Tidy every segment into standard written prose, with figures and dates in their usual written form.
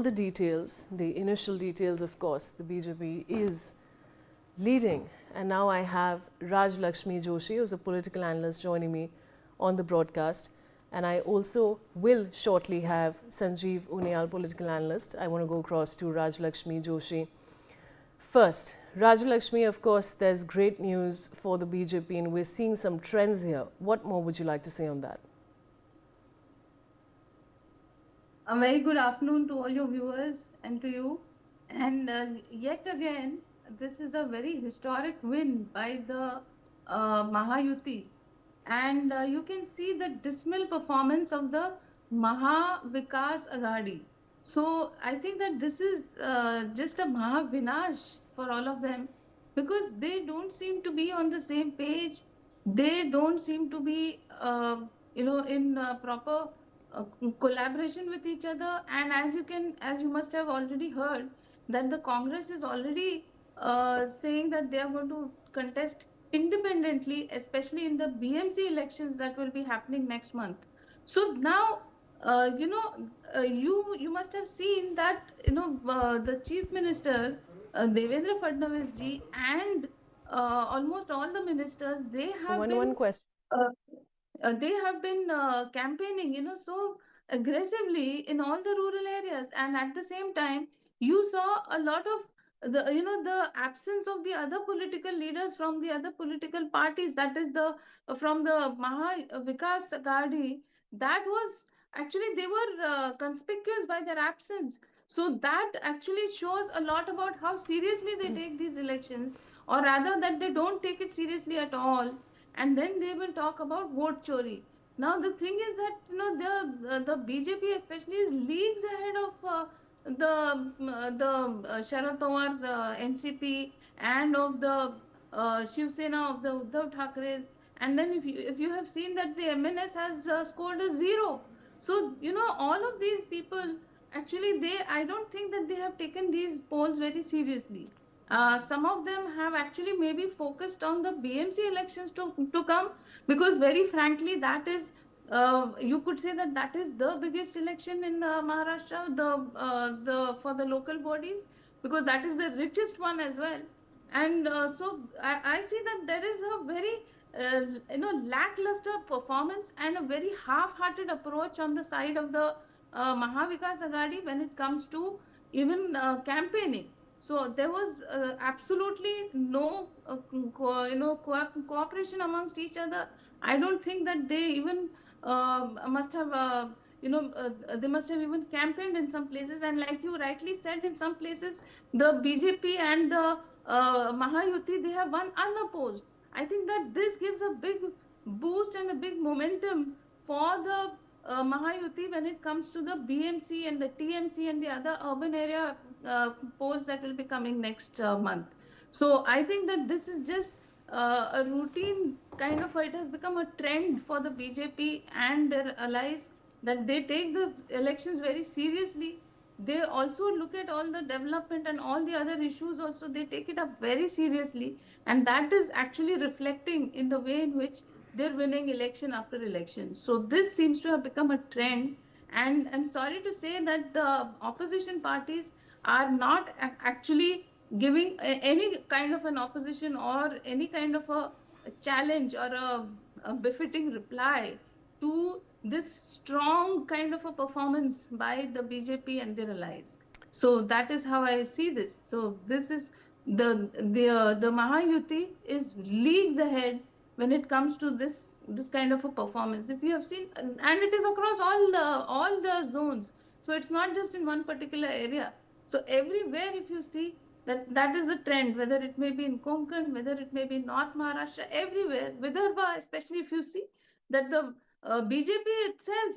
the details, the initial details, of course, the BJP is leading. And now I have Raj Lakshmi Joshi, who's a political analyst, joining me on the broadcast. And I also will shortly have Sanjeev Unial, political analyst. I want to go across to Raj Lakshmi Joshi. First, Raj Lakshmi, of course, there's great news for the BJP and we're seeing some trends here. What more would you like to say on that? A very good afternoon to all your viewers and to you. And yet again, this is a very historic win by the Mahayuti. And you can see the dismal performance of the Maha Vikas Aghadi. So I think that this is just a Mahavinash for all of them because they don't seem to be on the same page. They don't seem to be, in proper collaboration with each other. And as you must have already heard, that the Congress is already saying that they are going to contest independently, especially in the BMC elections that will be happening next month. So now, you must have seen that the Chief Minister Devendra Fadnavis ji and almost all the ministers One question. uh, they have been campaigning, so aggressively in all the rural areas, and at the same time, you saw a lot of the absence of the other political leaders from the other political parties. That is the from the Maha Vikas Aghadi. That was actually they were conspicuous by their absence. So that actually shows a lot about how seriously they take these elections, or rather that they don't take it seriously at all, and then they will talk about vote chori. Now the thing is that the BJP especially is leagues ahead of the Sharad Pawar NCP and of the Shiv Sena of the Uddhav Thacker's. And then if you have seen that the MNS has scored a zero. So all of these people actually, they I don't think that they have taken these polls very seriously. Some of them have actually maybe focused on the BMC elections to come, because very frankly, that is you could say that that is the biggest election in Maharashtra, the for the local bodies, because that is the richest one as well. And so I see that there is a very lackluster performance and a very half-hearted approach on the side of the Mahavikas Aghadi when it comes to even campaigning. So there was absolutely no cooperation amongst each other. I don't think that they even must have they must have even campaigned in some places. And like you rightly said, in some places the BJP and the Mahayuti, they have won unopposed. I think that this gives a big boost and a big momentum for the Mahayuti when it comes to the BMC and the TMC and the other urban area polls that will be coming next month. So I think that this is just a routine kind of, it has become a trend for the BJP and their allies, that they take the elections very seriously. They also look at all the development and all the other issues also, they take it up very seriously, and that is actually reflecting in the way in which they're winning election after election. So this seems to have become a trend, and I'm sorry to say that the opposition parties are not actually giving any kind of an opposition or any kind of a challenge or a befitting reply to this strong kind of a performance by the BJP and their allies. So that is how I see this. So this is the Mahayuti is leagues ahead when it comes to this kind of a performance. If you have seen, and it is across all the zones. So it's not just in one particular area. So everywhere, if you see, that is the trend, whether it may be in Konkan, whether it may be in North Maharashtra, everywhere, Vidarbha, especially if you see that the BJP itself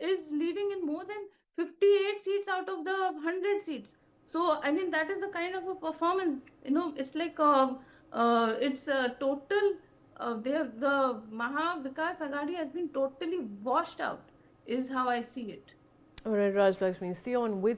is leading in more than 58 seats out of the 100 seats. So, I mean, that is the kind of a performance, it's like it's a total, the Maha Vikas Aghadi has been totally washed out, is how I see it. All right, Raj Lakshmi, stay on with